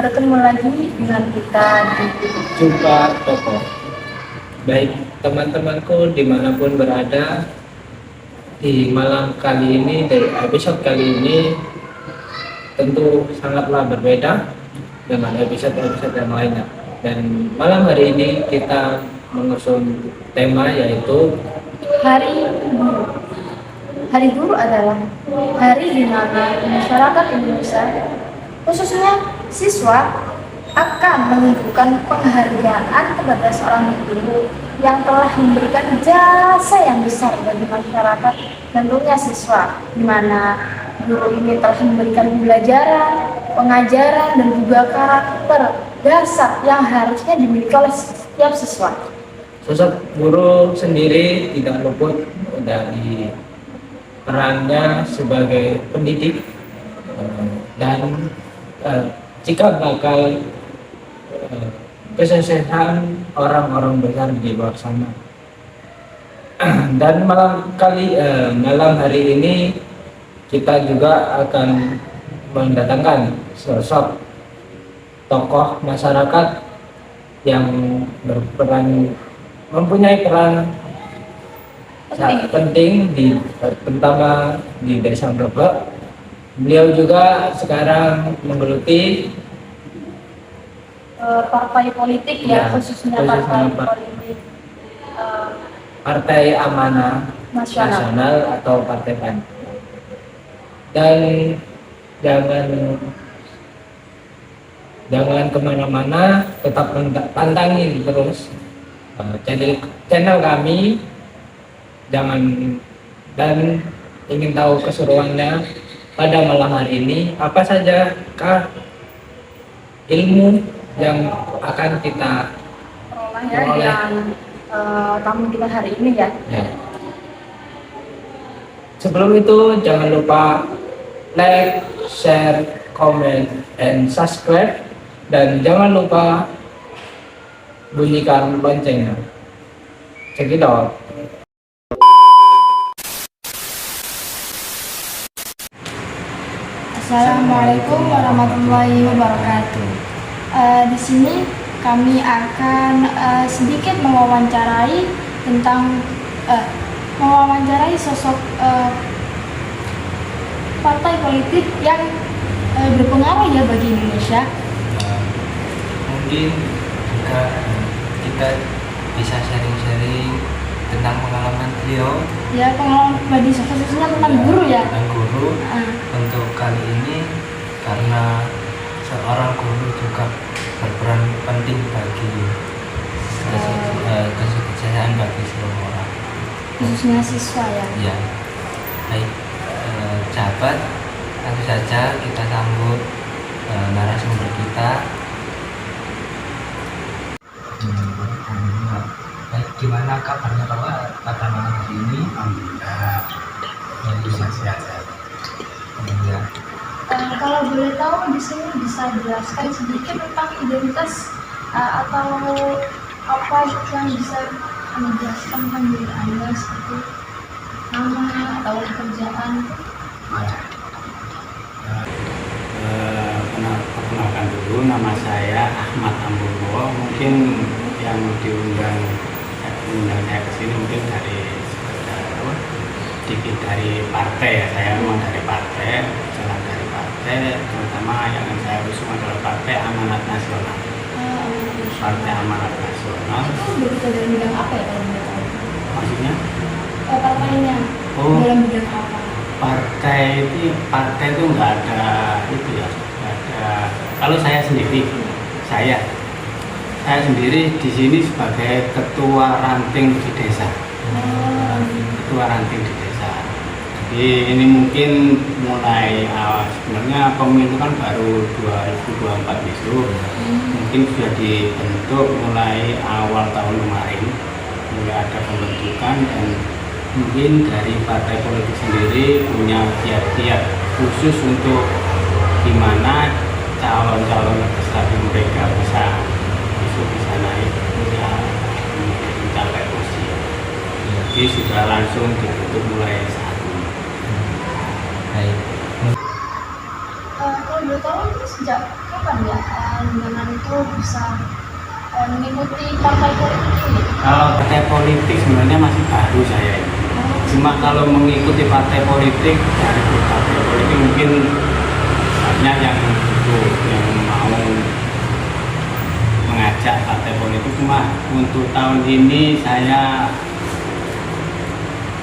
bertemu lagi dengan kita di Jumpa Toko. Baik teman-temanku dimanapun berada, di malam kali ini, dari episode kali ini tentu sangatlah berbeda dengan episode-episode yang lainnya. Dan malam hari ini kita mengusung tema yaitu Hari Guru. Hari Guru adalah hari di mana masyarakat Indonesia, khususnya siswa, akan menunjukkan penghargaan kepada seorang guru yang telah memberikan jasa yang besar bagi masyarakat, tentunya siswa, di mana guru ini telah memberikan pembelajaran, pengajaran, dan juga karakter dasar yang harusnya dimiliki oleh setiap siswa. sosok guru sendiri tidak luput dari perannya sebagai pendidik dan jika bakal kesuksesan orang-orang besar di luar sana. Dan malam hari ini kita juga akan mendatangkan sosok tokoh masyarakat yang mempunyai peran sangat penting terutama di Desa Brebek. Beliau juga sekarang menggeluti partai politik ya, khususnya politik Partai Amanah Nasional atau Partai PAN. Dan jangan kemana-mana, tetap pantangin terus channel kami. Dan ingin tahu keseruannya pada malam hari ini, apa saja kah ilmu yang akan kita peroleh yang tamu kita hari ini ya. Sebelum itu jangan lupa like, share, comment, and subscribe, dan jangan lupa bunyikan loncengnya. Check it out. Assalamualaikum warahmatullahi wabarakatuh. Di sini kami akan sedikit mewawancarai sosok partai politik yang berpengaruh ya bagi Indonesia. Mungkin juga kita bisa sharing-sharing tentang pengalaman beliau. Ya, pengalaman bagi khususnya tentang guru ya. Tentang guru. Untuk kali ini karena seorang guru juga berperan penting bagi kesuksesan bagi seluruh orang. Khususnya siswa ya. Ya. Baik, sahabat, langsung saja kita sambut narasumber kita. Baik, gimana kabarnya Bapak pada malam hari ini? Alhamdulillah, bisa sehat. Ya. Kalau boleh tahu di sini bisa jelaskan sedikit tentang identitas atau apa yang bisa menjelaskan tentang diri Anda, seperti nama atau pekerjaan? Perkenalkan dulu, nama saya Ahmad Ambowo. Mungkin yang diundang saya ke sini mungkin dari sedikit dari partai ya. Saya memang dari partai, jalan dari partai, terutama yang saya usung adalah Partai Amanat Nasional. Partai Amanat Nasional. Itu berita dalam bidang apa ya kalau boleh tahu? Maksudnya? Partainya dalam bidang apa? Partai itu nggak ada itu ya, nggak ada. Kalau saya sendiri di sini sebagai ketua ranting di desa. Ketua ranting di desa. Jadi ini mungkin mulai sebenarnya pemilu kan baru 2024 besok. Mungkin sudah dibentuk mulai awal tahun kemarin. Mulai ada pembentukan, dan mungkin dari partai politik sendiri punya kiat-kiat khusus untuk gimana calon-calon legislatif mereka bisa naik, bisa mencapai kursi. Jadi sudah langsung dibentuk mulai saat ini. Baik. Kalau boleh tahu itu sejak kapan ya dengan itu bisa mengikuti partai politik ini? Kalau partai politik sebenarnya masih baru saya ini. Cuma kalau mengikuti partai politik dari partai politik mungkin banyak yang itu yang mau mengajak partai politik. Cuma untuk tahun ini saya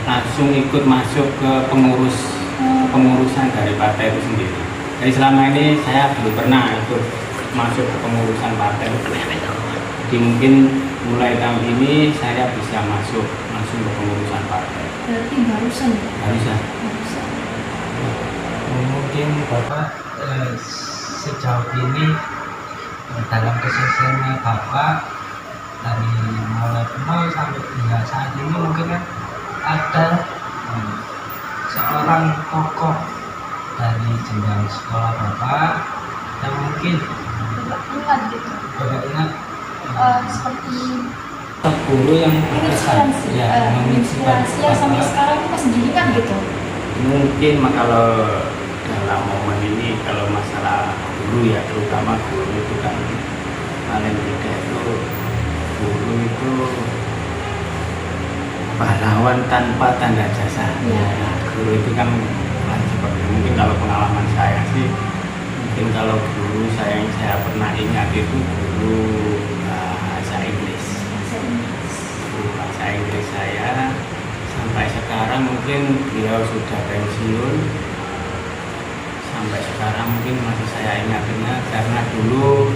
langsung ikut masuk ke pengurusan dari partai itu sendiri. Jadi selama ini saya belum pernah ikut masuk ke pengurusan partai. Jadi mungkin mulai tahun ini saya bisa masuk langsung ke pengurusan partai. Berarti barusan ya? Barusan. Barusan. Mungkin Bapak sejauh ini dalam kesehariannya Bapak dari mulai nol sampai hingga saat ini mungkin kan ada seorang tokoh dari jenjang sekolah Bapak yang mungkin Bapak ingat gitu? Bapak ingat Seperti guru yang berkesan menginspirasi, ya, menginspirasi yang sampai sekarang itu masih diingat gitu. Mungkin kalau dalam momen ini kalau masalah guru ya, terutama guru itu kan paling tidak itu guru itu pahlawan tanpa tanda jasa. Ya. Nah, guru itu kan seperti mungkin kalau pengalaman saya sih, mungkin kalau guru saya yang saya pernah ingat itu guru bahasa Inggris. Guru bahasa Inggris saya sampai sekarang mungkin beliau sudah pensiun. Sampai sekarang mungkin masih saya ingat-ingat karena dulu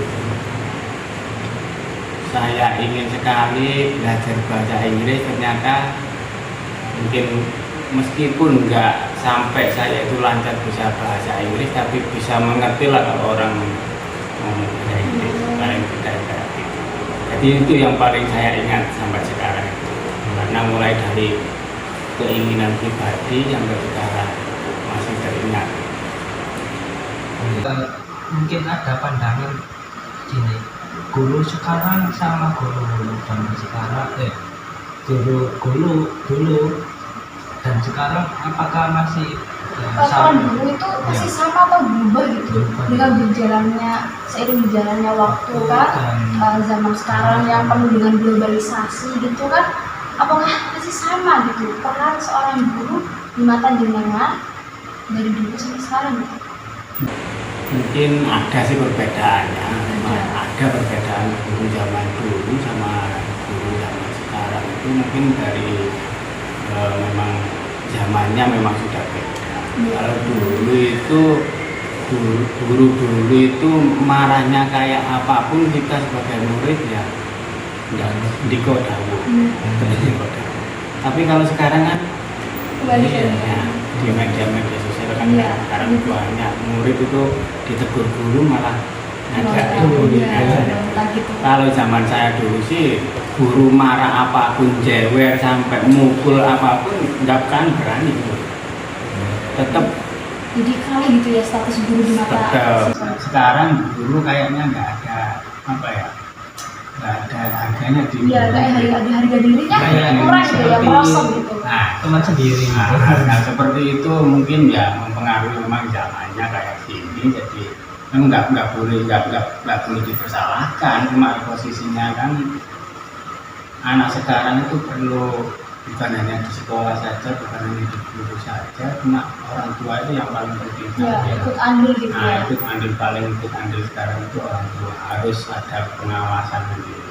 saya ingin sekali belajar bahasa Inggris, ternyata mungkin meskipun nggak sampai saya itu lancar bisa bahasa Inggris, tapi bisa mengerti lah kalau orang ngomong bahasa Inggris, paling tidak kayak gitu. Jadi itu yang paling saya ingat sampai sekarang itu, karena mulai dari keinginan pribadi sampai sekarang masih teringat. Mungkin ada pandangan gini, guru sekarang sama guru zaman sekarang guru dulu dan sekarang apakah masih Kalau dulu itu masih sama atau berubah gitu dengan berjalannya seiring berjalannya waktu kan, zaman sekarang yang penuh dengan globalisasi gitu kan, apakah masih sama gitu peran seorang guru di mata jenengan dari dulu sampai sekarang gitu? Mungkin ada sih perbedaannya, ada perbedaan guru zaman dulu sama guru zaman sekarang itu mungkin dari memang zamannya memang sudah beda. Kalau dulu itu guru dulu itu marahnya kayak apapun kita sebagai murid ya nggak dikodawu, tapi kalau sekarang kan ya, di media sosial kan sekarang banyak murid itu ditegur guru malah ngajak gitu. Kalau zaman saya dulu sih guru marah apapun, jewer sampai mukul apapun nggak kan berani gitu. Tetap Jadi kali gitu ya status guru di mata siswa. sekarang guru kayaknya nggak ada apa ya, nggak ada harganya di Iya, kayak harga dirinya kurang gitu ya, merosot gitu. Nah, teman sendiri. nah seperti itu mungkin ya mempengaruhi memang zamannya kayak gini, jadi memang nggak boleh dipersalahkan. Cuma posisinya kan anak sekarang itu perlu bukan hanya di sekolah saja, bukan hanya di guru saja, cuma orang tua itu yang paling penting. Ya, ikut andil gitu Nah, ya. ikut andil sekarang itu orang tua, harus ada pengawasan sendiri.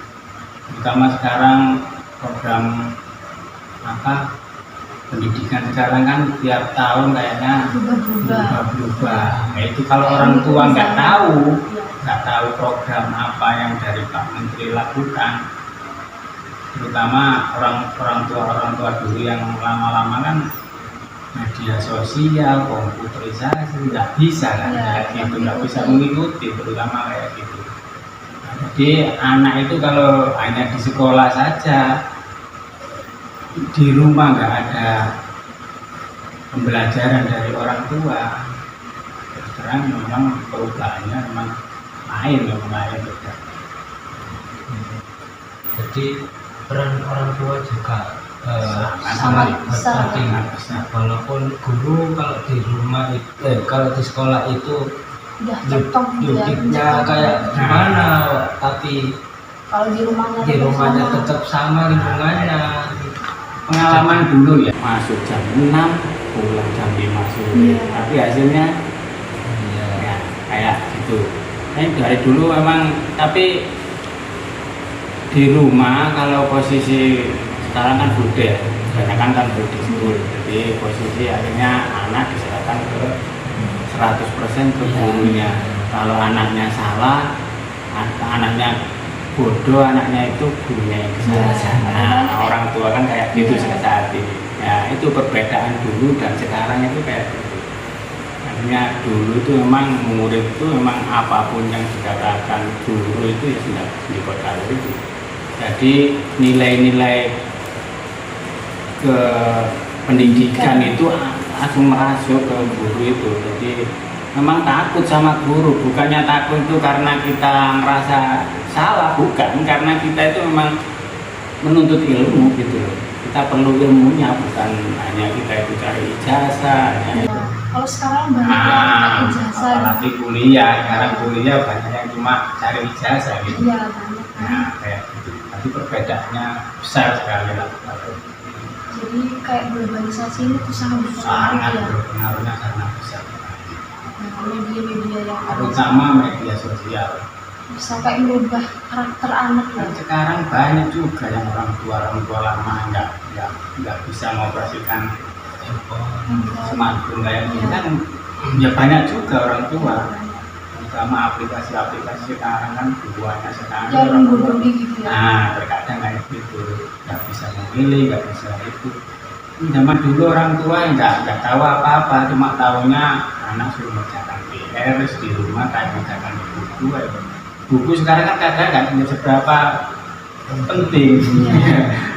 Terutama sekarang program pendidikan sekarang kan tiap tahun kayaknya berubah. Nah, itu kalau orang tua nggak tahu program apa yang dari Pak Menteri lakukan, terutama orang tua dulu yang lama-lama kan media sosial, komputerisasi nggak bisa kan, kayak gitu, nggak bisa mengikuti, terutama kayak gitu. Nah, jadi anak itu kalau hanya di sekolah saja, di rumah nggak ada pembelajaran dari orang tua, terus terang memang perubahannya memang lain. Jadi peran orang tua juga sangat besar. penting. Walaupun guru kalau di rumah kalau di sekolah itu udah cocok gitu ya. didiknya kayak gimana, tapi Kalau di rumahnya di rumahnya sama. tetap sama lingkungannya. Pengalaman dulu ya, masuk jam 6 pulang jam 5 sore, Iya. tapi hasilnya Iya. ya kayak gitu. Dari dulu memang, tapi di rumah kalau posisi sekarang kan bude ya, kebanyakan kan bude school, jadi posisi akhirnya anak diserahkan ke 100% ke gurunya. Kalau anaknya salah, anaknya bodoh, anaknya itu gurunya yang kesalahan. Nah, orang tua kan kayak gitu saat ini. Ya, itu perbedaan dulu dan sekarang itu kayak gitu. Artinya dulu itu memang murid itu memang apapun yang dikatakan guru itu ya sudah diketahui itu. Jadi nilai-nilai ke pendidikan itu langsung merasuk ke guru itu. Jadi memang takut sama guru, bukannya takut itu karena kita merasa salah, bukan, karena kita itu memang menuntut ilmu gitu loh. Kita perlu ilmunya, bukan hanya kita itu cari ijazah hanya itu. Kalau sekarang banyak yang pakai ijazah. Apalagi kuliah, sekarang kuliah banyak yang cuma cari ijazah gitu. Iya banyak. Nah, kayak gitu. Tapi perbedaannya besar sekali lah. Jadi kayak globalisasi ini tuh sangat berpengaruh Sangat ya. berpengaruhnya karena besar. Nah, media-media yang ada Terutama media sosial. bisa kayak merubah karakter anak ya. Dan sekarang banyak juga yang orang tua lama nggak bisa mengoperasikan smartphone kayak gitu kan. Ya banyak juga orang tua. Terutama aplikasi-aplikasi sekarang kan duanya sekarang Yang orang tua. membodohi gitu ya. Nah, terkadang kayak gitu, nggak bisa memilih, nggak bisa itu. Zaman dulu orang tua nggak tahu apa-apa, cuma tahunya anak suruh mengerjakan PR di rumah, kayak mengerjakan buku. Buku sekarang kan kadang nggak punya seberapa penting.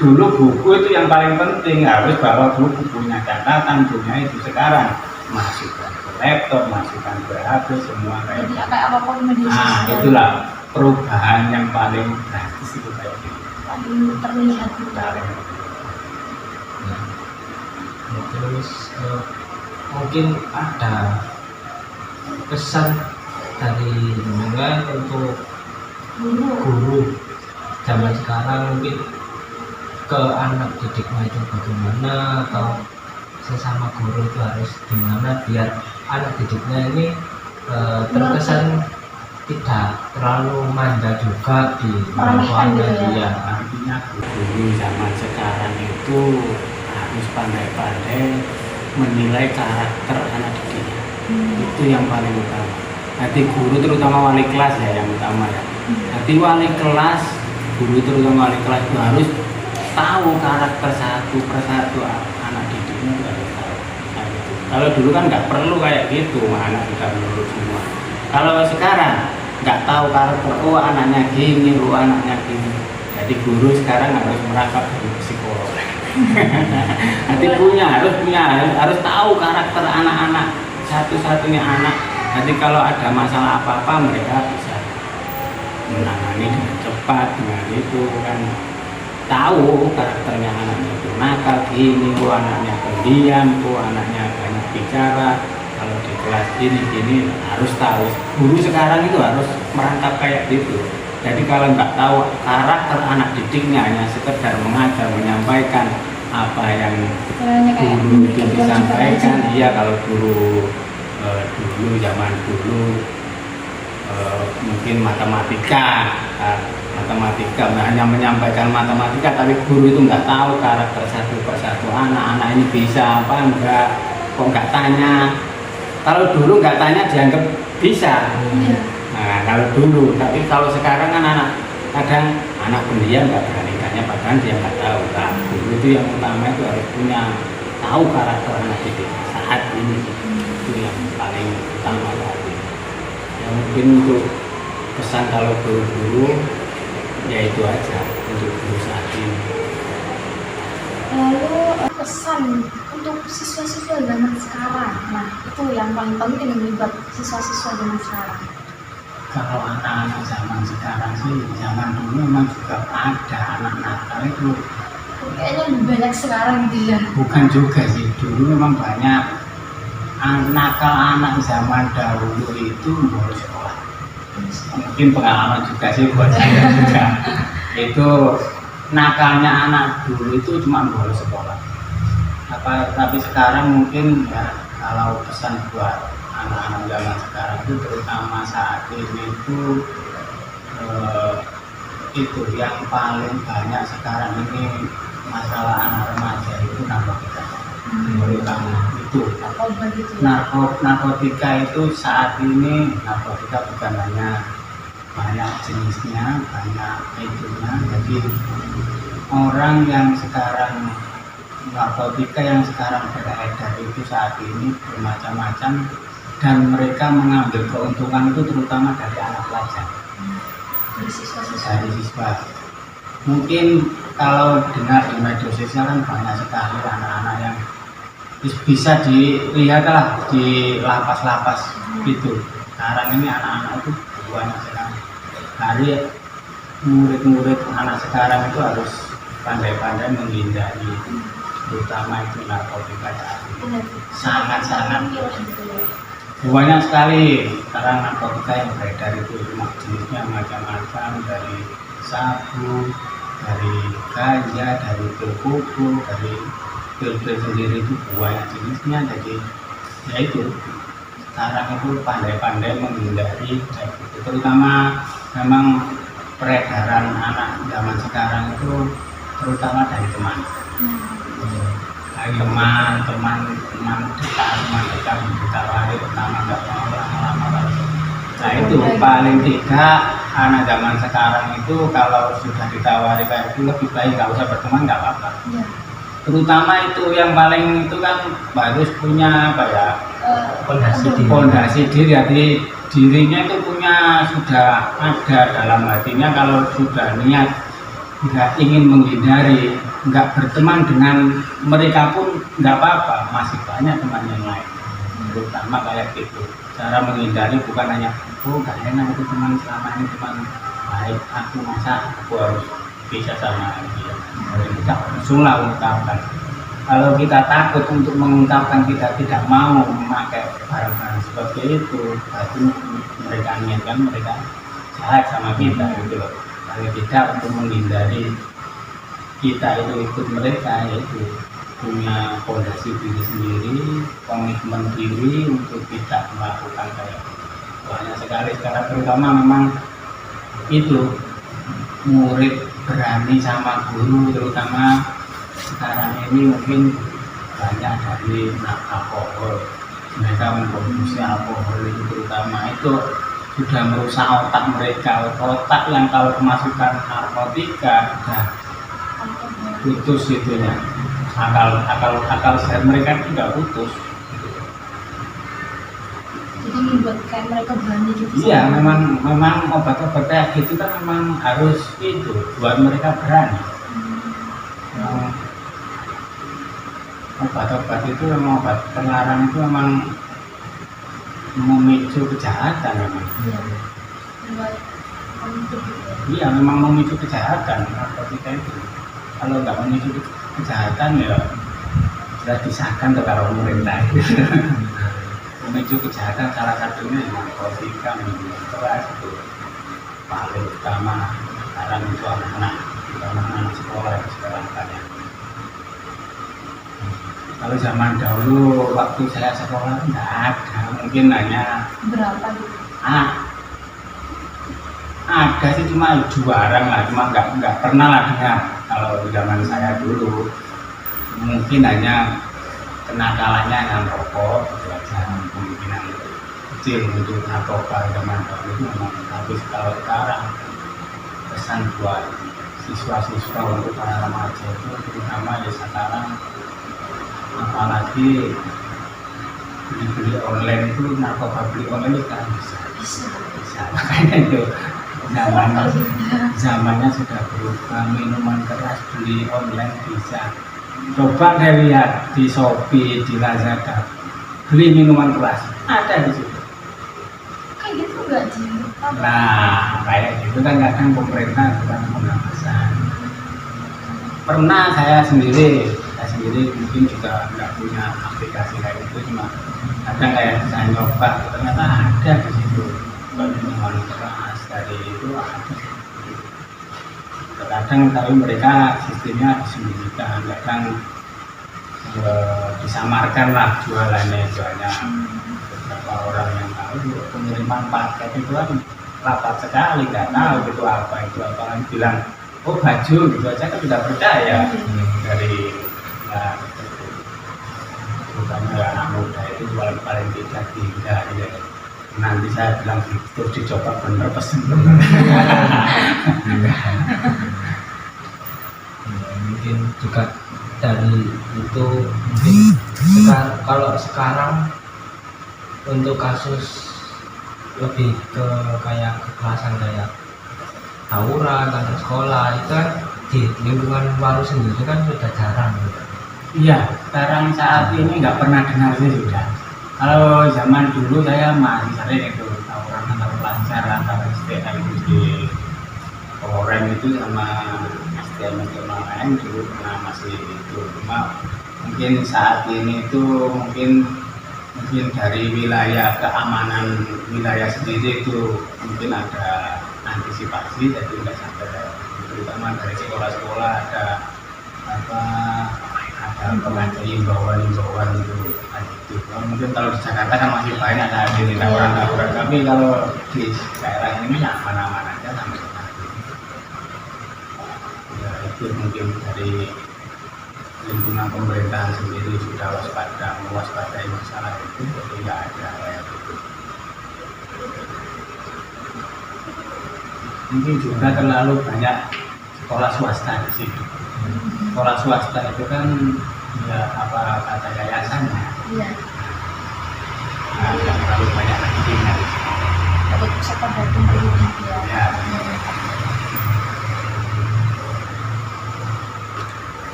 Dulu buku itu yang paling penting, harus bawa buku, punya catatan, punya itu. Sekarang masukkan ke laptop, masukkan ke HP, semua kayak Jadi kayak apapun media nah, sosial. itulah perubahan yang paling drastis itu kayak gitu. Paling terlihat gitu. Paling Ya, terus mungkin ada pesan dari jenengan untuk Dulu guru zaman sekarang, mungkin ke anak didiknya itu bagaimana, atau sesama guru itu harus gimana biar anak didiknya ini terkesan tidak terlalu manja juga di orang Meremehkan tuanya gitu ya. dia. artinya guru zaman sekarang itu harus pandai-pandai menilai karakter anak didiknya. Itu yang paling utama. Nanti guru terutama wali kelas ya yang utama ya. Nanti wali kelas, guru terutama wali kelas itu harus tahu karakter satu persatu anak didiknya itu harus tahu. Nah, gitu. Kalau dulu kan nggak perlu kayak gitu, anak kita menurut semua. Kalau sekarang nggak tahu karakter, oh anaknya gini, oh anaknya gini. Jadi guru sekarang harus merangkap jadi psikolog. Nanti harus tahu karakter anak-anak, satu-satunya anak. Nanti kalau ada masalah apa-apa mereka bisa menangani dengan cepat, dengan itu kan tahu karakternya anaknya itu nakal gini, anaknya pendiam, anaknya banyak bicara. Kalau di kelas gini harus tahu. Guru sekarang itu harus merangkap kayak gitu. Jadi kalau nggak tahu karakter anak didiknya, hanya sekedar mengajar, menyampaikan apa yang guru itu disampaikan. Iya, kalau guru dulu zaman dulu mungkin matematika hanya menyampaikan matematika, tapi guru itu nggak tahu karakter satu persatu anak ini bisa apa enggak, kok nggak tanya. Kalau dulu nggak tanya dianggap bisa. Nah, kalau dulu, tapi kalau sekarang kan kadang anak pendiam nggak berani tanya, padahal dia nggak tahu. Nah, guru itu yang utama itu harus punya tahu karakter anak didik saat ini. Itu yang paling utama tadi. Ya, mungkin untuk pesan kalau guru-guru ya itu aja untuk guru saat ini. Lalu pesan untuk siswa-siswa zaman sekarang. Nah, itu yang paling penting buat siswa-siswa zaman sekarang. Kalau anak-anak zaman sekarang sih, zaman dulu memang juga ada anak nakal itu. Kayaknya lebih banyak sekarang gitu ya. Bukan juga sih, dulu memang banyak nakal anak zaman dahulu itu bolos sekolah. Mungkin pengalaman juga sih buat saya juga. Itu nakalnya anak dulu itu cuma bolos sekolah. Tapi sekarang mungkin ya kalau pesan buat anak-anak zaman sekarang itu terutama saat ini itu yang paling banyak sekarang ini masalah anak remaja itu narkotika. Terutama itu narkotika itu saat ini narkotika bukan hanya banyak jenisnya, banyak itunya. Jadi orang yang sekarang narkotika yang sekarang beredar itu saat ini bermacam-macam dan mereka mengambil keuntungan itu terutama dari anak pelajar, dari siswa. Mungkin kalau dengar di media sosial kan banyak sekali anak-anak yang bisa dilihat lah di lapas-lapas gitu. Sekarang ini anak-anak itu banyak sekali. Hari murid-murid anak sekarang itu harus pandai-pandai menghindari terutama itu narkotika saat ini. Sangat-sangat banyak sekali sekarang narkotika yang beredar itu jenisnya macam-macam, dari sabu, dari ganja, dari pil kuku, dari pil-pil sendiri itu banyak jenisnya. Jadi ya itu sekarang itu pandai-pandai menghindari gitu. Terutama memang peredaran anak zaman sekarang itu terutama dari teman. Teman dekat ditawari pertama nggak mau lama-lama. Nah itu paling tidak anak zaman sekarang itu kalau sudah ditawari kayak itu lebih baik nggak usah berteman, nggak apa-apa. Terutama itu yang paling itu kan harus punya apa ya, fondasi diri. Jadi dirinya itu punya sudah ada dalam hatinya kalau sudah niat nggak ingin menghindari, nggak berteman dengan mereka pun nggak apa-apa, masih banyak teman yang lain. Terutama kayak gitu, cara menghindari bukan hanya nggak enak itu teman selama ini teman baik, aku masa aku harus bisa sama dia. Kita langsunglah ungkapkan. Kalau kita takut untuk mengungkapkan, kita tidak mau memakai barang-barang seperti itu, berarti mereka niatkan mereka jahat sama kita gitu loh. Kalau tidak untuk menghindari kita itu ikut mereka, yaitu punya fondasi diri sendiri, komitmen diri untuk tidak melakukan kayak banyak sekali sekarang, terutama memang itu murid berani sama guru, terutama sekarang ini mungkin banyak dari alkohol, mereka mengkonsumsi alkohol itu terutama itu sudah merusak otak mereka. Otak yang kalau kemasukan narkotika sudah putus itunya, akal sehat mereka sudah putus. Jadi membuat kayak mereka berani gitu. Iya, memang obat-obat kayak gitu kan memang harus itu buat mereka berani. Obat-obat itu memang obat terlarang itu memang memicu kejahatan memang. Iya, memang memicu kejahatan narkotika itu. Kalau nggak memicu kejahatan ya sudah disahkan kalau pemerintah. Memicu kejahatan salah satunya narkotika, minuman keras itu paling utama. Sekarang itu anak-anak sekolah itu sekarang banyak. Kalau zaman dahulu waktu saya sekolah nggak ada, mungkin hanya berapa gitu? Ada sih cuma jarang lah, cuma nggak pernah lah dengar. Kalau zaman saya dulu mungkin hanya kenakalannya yang rokok itu aja, kemungkinan kecil untuk narkoba zaman dahulu itu memang. Tapi kalau sekarang pesan buat siswa-siswa untuk para remaja itu terutama ya sekarang, apalagi beli online itu, narkoba beli online itu kan bisa. Makanya itu zamannya sudah berubah, minuman keras beli online bisa. Coba deh lihat di Shopee, di Lazada, beli minuman keras ada di situ. Kayak gitu nggak sih? Nah kayak gitu kan kadang pemerintah bukan pengawasan. Pernah saya sendiri saya sendiri mungkin juga nggak punya aplikasi kayak itu, cuma kadang kayak saya nyoba ternyata ada di situ minuman keras dari itu ada. Terkadang tapi mereka sistemnya disembunyikan, kadang disamarkan lah jualannya, soalnya beberapa orang yang tahu pengiriman paket itu kan rapat sekali, nggak tahu itu apa kan bilang oh baju gitu aja kan sudah percaya dari ya, terutama anak muda itu paling tidak ya. Nanti saya bilang terus dicoba bener pesen bener. Mungkin juga dari itu mungkin kalau sekarang untuk kasus lebih ke kayak kekerasan kayak tawuran antar sekolah itu kan di lingkungan Waru sendiri kan sudah jarang gitu. Iya, sekarang saat ini nggak pernah dengar sih sudah. Kalau zaman dulu saya masih sering itu tawuran antar pelajar antara STM di Korem itu sama STM lain dulu pernah masih itu. Cuma mungkin saat ini itu mungkin dari wilayah keamanan wilayah sendiri itu mungkin ada antisipasi, jadi nggak sampai, terutama dari sekolah-sekolah ada pengajar himbauan itu gitu. Mungkin kalau di Jakarta kan masih banyak ada di tawuran-tawuran, tapi kalau di daerah ini aman-aman aja sampai sekarang. Ya itu mungkin dari lingkungan pemerintahan sendiri sudah mewaspadai masalah itu, jadi nggak ada kayak gitu. Mungkin juga terlalu banyak sekolah swasta di situ. Sekolah swasta itu kan ya apa kata yayasannya, Iya. nah, yang terlalu banyak nantinya. Dapat pusat pendamping pendidik ya. Ya.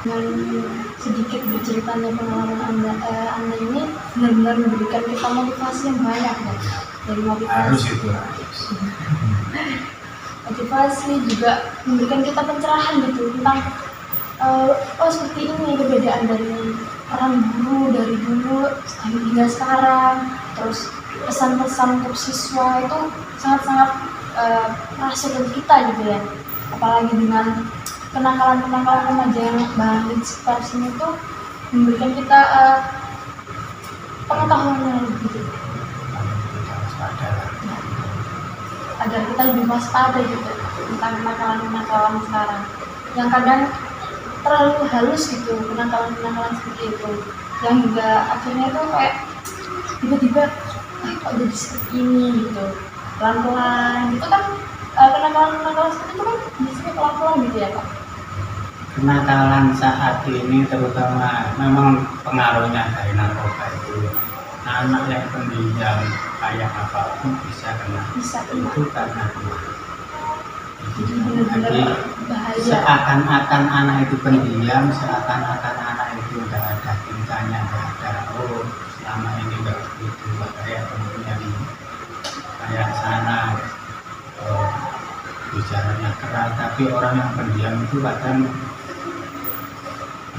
Dan sedikit berceritanya pengalaman anda ini benar-benar memberikan kita motivasi yang banyak ya. Dari Harus motivasi, itu harus. motivasi juga memberikan kita pencerahan gitu tentang oh seperti ini perbedaan dari peran guru dari dulu hingga sekarang. Terus pesan-pesan untuk siswa itu sangat-sangat terasa dari kita gitu ya. Apalagi dengan kenakalan-kenakalan remaja yang banyak di sekitar sini itu memberikan kita pengetahuan yang lebih gitu. Agar kita lebih waspada gitu tentang kenakalan-kenakalan sekarang yang kadang terlalu halus gitu, kenakalan-kenakalan seperti itu yang hingga akhirnya itu kayak tiba-tiba kok jadi seperti ini gitu, pelan-pelan gitu kan. Kenakalan-kenakalan seperti itu kan biasanya pelan-pelan gitu ya Pak. Kenakalan saat ini terutama memang pengaruhnya dari narkoba itu, anak yang pendiam kayak apapun bisa kena. Itu karena Jadi benar-benar bahaya. seakan-akan anak itu pendiam, seakan-akan anak itu nggak ada tingkahnya, nggak ada selama ini nggak begitu, kayak kemudian kayak sana bicaranya keras, tapi orang yang pendiam itu kadang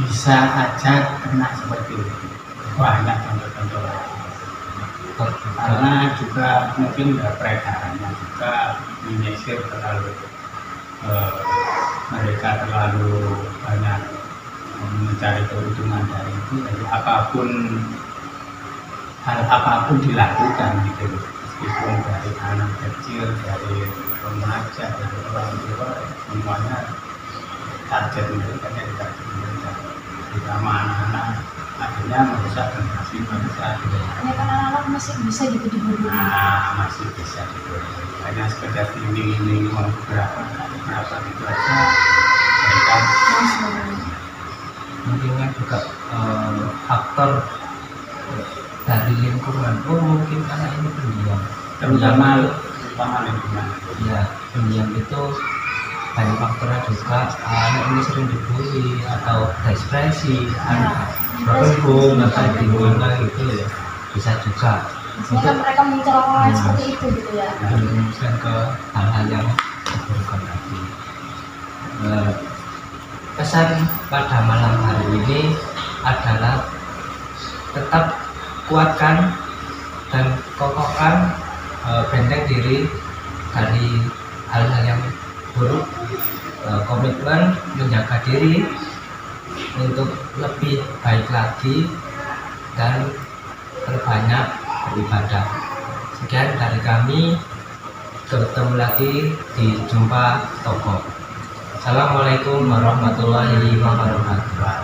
bisa aja kena seperti itu. Banyak contoh-contoh karena juga mungkin peredarannya juga menyisir terlalu mereka terlalu banyak mencari keuntungan dari itu, jadi hal apapun dilakukan gitu, meskipun dari anak kecil, dari remaja, dari orang tua, semuanya target mereka, terutama anak-anak, akhirnya merusak generasi bangsa. Hanya kan anak-anak masih bisa gitu dibodohi. Nah, masih bisa dibodohi. Hanya sekedar iming-iming uang berapa itu aja mereka. Mungkin kan juga faktor dari lingkungan. Oh mungkin anak ini pendiam. Terutama lingkungan. Ya pendiam itu banyak faktornya juga. Anak ini sering dibully atau depresi, berkebun atau di mana gitu ya, bisa juga. Misalnya mereka menceritakan seperti itu gitu ya. Menjerumuskan ke hal-hal yang dibutuhkan tadi. pesan pada malam hari ini adalah tetap kuatkan dan kokohkan benteng diri dari hal-hal yang buruk, komitmen menjaga diri untuk lebih baik lagi dan perbanyak beribadah. Sekian dari kami, ketemu lagi di Jumpa Toko. Assalamualaikum warahmatullahi wabarakatuh.